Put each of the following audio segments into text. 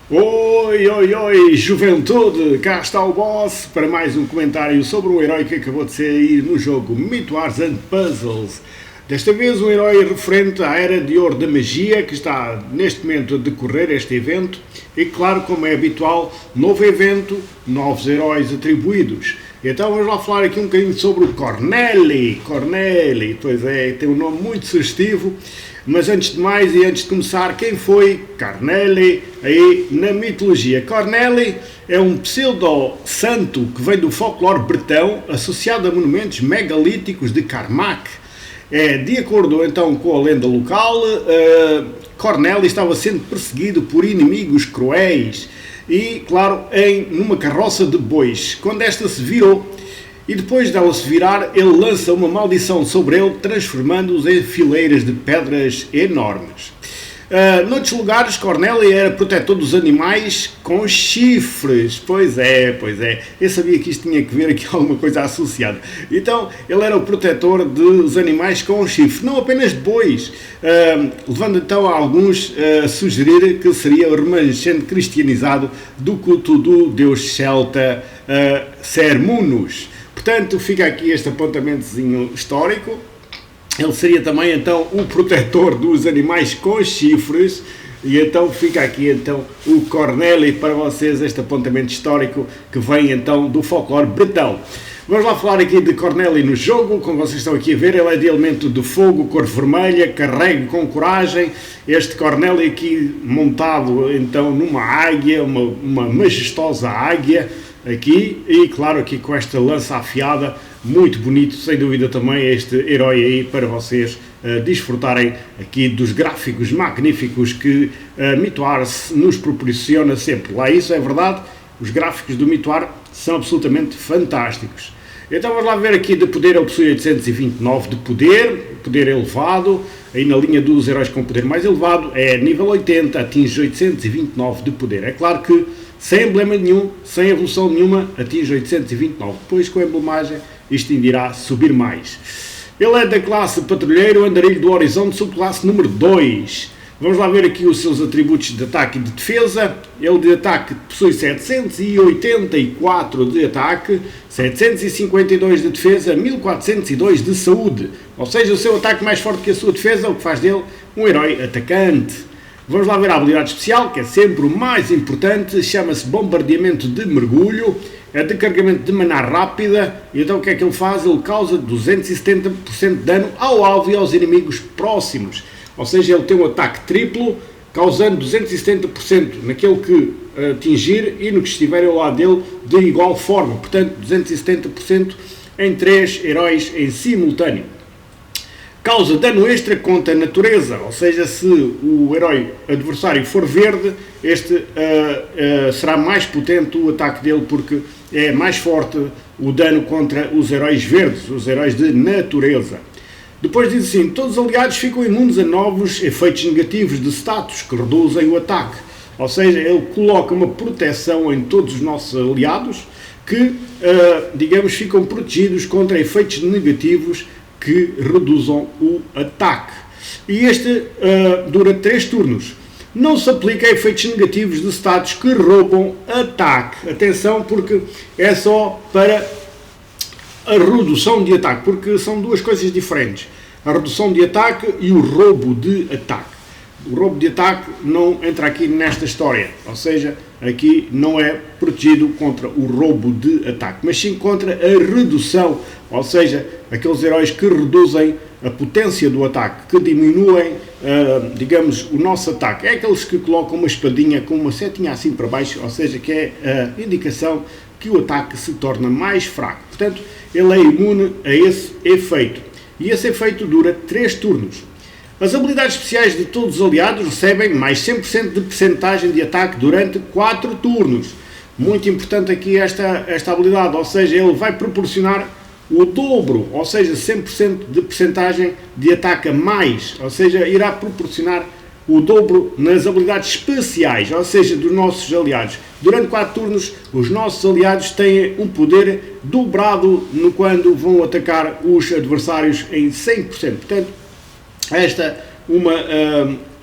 Oi, oi, oi, juventude! Cá está o boss para mais um comentário sobre um herói que acabou de sair no jogo Myth Wars and Puzzles. Desta vez um herói referente à Era de Ouro da Magia, que está neste momento a decorrer este evento. E claro, como é habitual, novo evento, novos heróis atribuídos. Então vamos lá falar aqui um bocadinho sobre o Corneli. Corneli, pois é, tem um nome muito sugestivo. Mas antes de mais e antes de começar, quem foi Corneli aí na mitologia? Corneli é um pseudo-santo que vem do folclore bretão, associado a monumentos megalíticos de Carmack. De acordo então com a lenda local, Corneli estava sendo perseguido por inimigos cruéis e, claro, numa carroça de bois. Quando esta se virou, e depois dela se virar, ele lança uma maldição sobre ele, transformando-os em fileiras de pedras enormes. Noutros lugares, Corneli era protetor dos animais com chifres. Pois é. Eu sabia que isto tinha que ver aqui alguma coisa associada. Então, ele era o protetor dos animais com chifres, não apenas de bois, levando então a alguns a sugerir que seria o remanescente cristianizado do culto do deus celta Sermunus. Portanto, fica aqui este apontamentozinho histórico. Ele seria também, então, o protetor dos animais com chifres. E então fica aqui, então, o Corneli para vocês, este apontamento histórico que vem, então, do folclore bretão. Vamos lá falar aqui de Corneli no jogo. Como vocês estão aqui a ver, ele é de elemento de fogo, cor vermelha, carregue com coragem. Este Corneli aqui montado, então, numa águia, uma majestosa águia, aqui, e claro, aqui com esta lança afiada, muito bonito, sem dúvida também este herói aí para vocês desfrutarem aqui dos gráficos magníficos que Myth Wars nos proporciona sempre. Lá isso é verdade, os gráficos do Myth Wars são absolutamente fantásticos. Então vamos lá ver aqui de poder. Ele possui 829 de poder elevado, aí na linha dos heróis com poder mais elevado, é nível 80, atinge 829 de poder. É claro que sem emblema nenhum, sem evolução nenhuma, atinge 829. Depois, com a emblemagem, isto ainda irá subir mais. Ele é da classe Patrulheiro, Andarilho do Horizonte, subclasse número 2. Vamos lá ver aqui os seus atributos de ataque e de defesa. Ele de ataque possui 784 de ataque, 752 de defesa, 1402 de saúde. Ou seja, o seu ataque mais forte que a sua defesa, o que faz dele um herói atacante. Vamos lá ver a habilidade especial, que é sempre o mais importante, chama-se Bombardeamento de Mergulho, é de carregamento de maná rápida, e então o que é que ele faz? Ele causa 270% de dano ao alvo e aos inimigos próximos, ou seja, ele tem um ataque triplo, causando 270% naquele que atingir e no que estiver ao lado dele de igual forma, portanto 270% em 3 heróis em simultâneo. Causa dano extra contra a natureza, ou seja, se o herói adversário for verde, este será mais potente o ataque dele, porque é mais forte o dano contra os heróis verdes, os heróis de natureza. Depois diz assim, todos os aliados ficam imunes a novos efeitos negativos de status que reduzem o ataque. Ou seja, ele coloca uma proteção em todos os nossos aliados que, digamos, ficam protegidos contra efeitos negativos que reduzam o ataque. E este dura 3 turnos. Não se aplica a efeitos negativos de status que roubam ataque. Atenção, porque é só para a redução de ataque, porque são duas coisas diferentes. A redução de ataque e o roubo de ataque. O roubo de ataque não entra aqui nesta história, ou seja, aqui não é protegido contra o roubo de ataque, mas sim contra a redução, ou seja, aqueles heróis que reduzem a potência do ataque, que diminuem, digamos, o nosso ataque. É aqueles que colocam uma espadinha com uma setinha assim para baixo, ou seja, que é a indicação que o ataque se torna mais fraco. Portanto, ele é imune a esse efeito. E esse efeito dura 3 turnos. As habilidades especiais de todos os aliados recebem mais 100% de percentagem de ataque durante 4 turnos. Muito importante aqui esta habilidade, ou seja, ele vai proporcionar o dobro, ou seja, 100% de percentagem de ataque a mais, ou seja, irá proporcionar o dobro nas habilidades especiais, ou seja, dos nossos aliados. Durante 4 turnos, os nossos aliados têm um poder dobrado quando vão atacar os adversários em 100%. Portanto, esta uma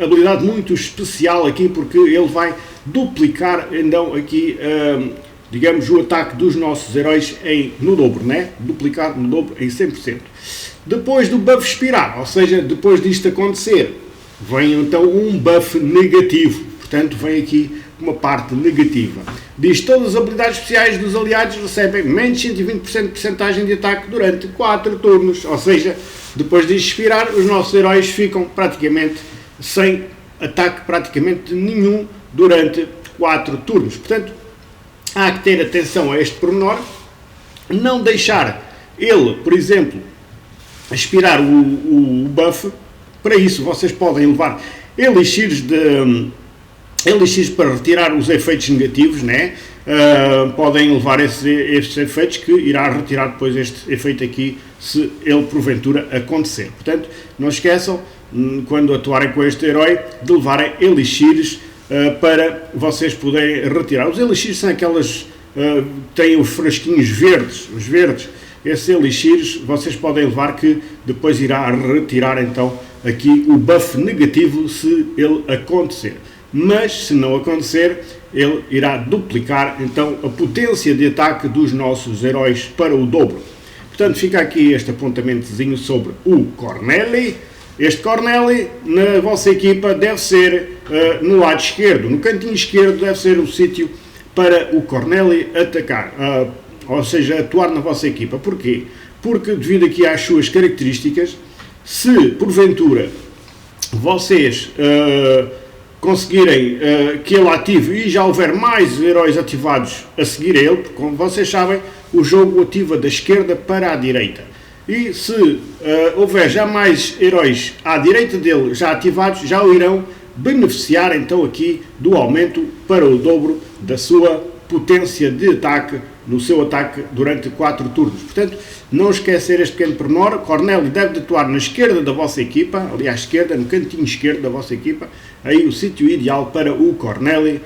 habilidade muito especial aqui, porque ele vai duplicar então aqui, digamos, o ataque dos nossos heróis no dobro, né? Duplicar no dobro em 100%. Depois do buff expirar, ou seja, depois disto acontecer, vem então um buff negativo. Portanto, vem aqui uma parte negativa. Diz que todas as habilidades especiais dos aliados recebem menos 120% de percentagem de ataque durante 4 turnos. Ou seja, depois de expirar, os nossos heróis ficam praticamente sem ataque praticamente nenhum durante 4 turnos. Portanto, há que ter atenção a este pormenor. Não deixar ele, por exemplo, expirar o buff. Para isso, vocês podem levar elixires para retirar os efeitos negativos, né? Podem levar estes efeitos, que irá retirar depois este efeito aqui, se ele porventura acontecer. Portanto, não esqueçam, quando atuarem com este herói, de levarem elixires para vocês poderem retirar. Os elixires são aquelas, têm os frasquinhos verdes, os verdes. Esses elixires vocês podem levar, que depois irá retirar então aqui o buff negativo, se ele acontecer. Mas, se não acontecer, ele irá duplicar então a potência de ataque dos nossos heróis para o dobro. Portanto, fica aqui este apontamentozinho sobre o Corneli. Este Corneli, na vossa equipa, deve ser no lado esquerdo, no cantinho esquerdo, deve ser o sítio para o Corneli atacar, ou seja, atuar na vossa equipa. Porquê? Porque, devido aqui às suas características, se porventura vocês conseguirem que ele ative e já houver mais heróis ativados a seguir a ele, porque, como vocês sabem, o jogo ativa da esquerda para a direita. E se houver já mais heróis à direita dele já ativados, já o irão beneficiar então aqui do aumento para o dobro da sua potência de ataque, no seu ataque durante 4 turnos. Portanto, não esquecer este pequeno pormenor. Corneli deve de atuar na esquerda da vossa equipa, ali à esquerda, no cantinho esquerdo da vossa equipa, aí o sítio ideal para o Corneli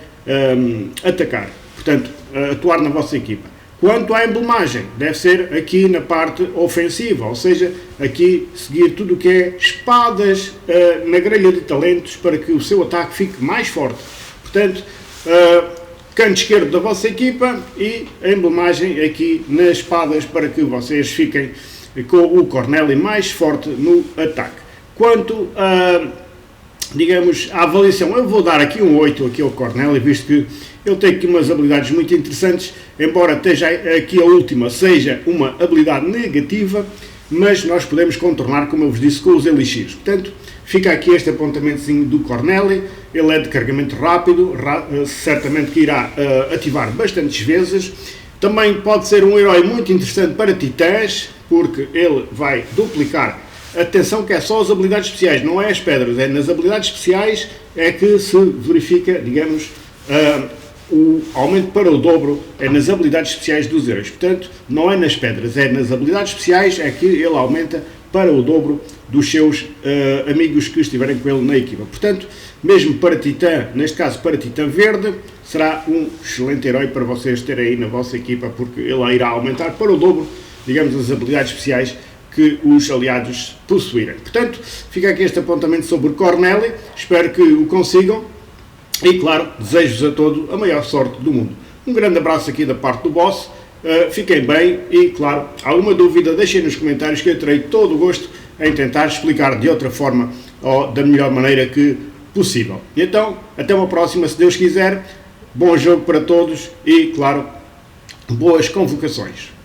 atacar. Portanto, atuar na vossa equipa. Quanto à emblemagem, deve ser aqui na parte ofensiva, ou seja, aqui seguir tudo o que é espadas na grelha de talentos, para que o seu ataque fique mais forte. Portanto, canto esquerdo da vossa equipa e a emblemagem aqui nas espadas, para que vocês fiquem com o Corneli mais forte no ataque. Quanto a, digamos, a avaliação, eu vou dar aqui um 8 aqui ao Corneli, visto que ele tem aqui umas habilidades muito interessantes, embora esteja aqui a última seja uma habilidade negativa, mas nós podemos contornar, como eu vos disse, com os elixires. Portanto, fica aqui este apontamentozinho do Corneli. Ele é de carregamento rápido, certamente que irá ativar bastantes vezes. Também pode ser um herói muito interessante para titãs, porque ele vai duplicar. Atenção que é só as habilidades especiais, não é as pedras, é nas habilidades especiais é que se verifica, digamos, o aumento para o dobro, é nas habilidades especiais dos heróis. Portanto, não é nas pedras, é nas habilidades especiais é que ele aumenta para o dobro dos seus amigos que estiverem com ele na equipa. Portanto, mesmo para Titã, neste caso para Titã Verde, será um excelente herói para vocês terem aí na vossa equipa, porque ele irá aumentar para o dobro, digamos, as habilidades especiais que os aliados possuírem. Portanto, fica aqui este apontamento sobre Corneli, espero que o consigam e, claro, desejo-vos a todos a maior sorte do mundo. Um grande abraço aqui da parte do boss, fiquem bem e, claro, alguma dúvida deixem nos comentários, que eu terei todo o gosto em tentar explicar de outra forma ou da melhor maneira que possível. E então, até uma próxima, se Deus quiser. Bom jogo para todos e, claro, boas convocações.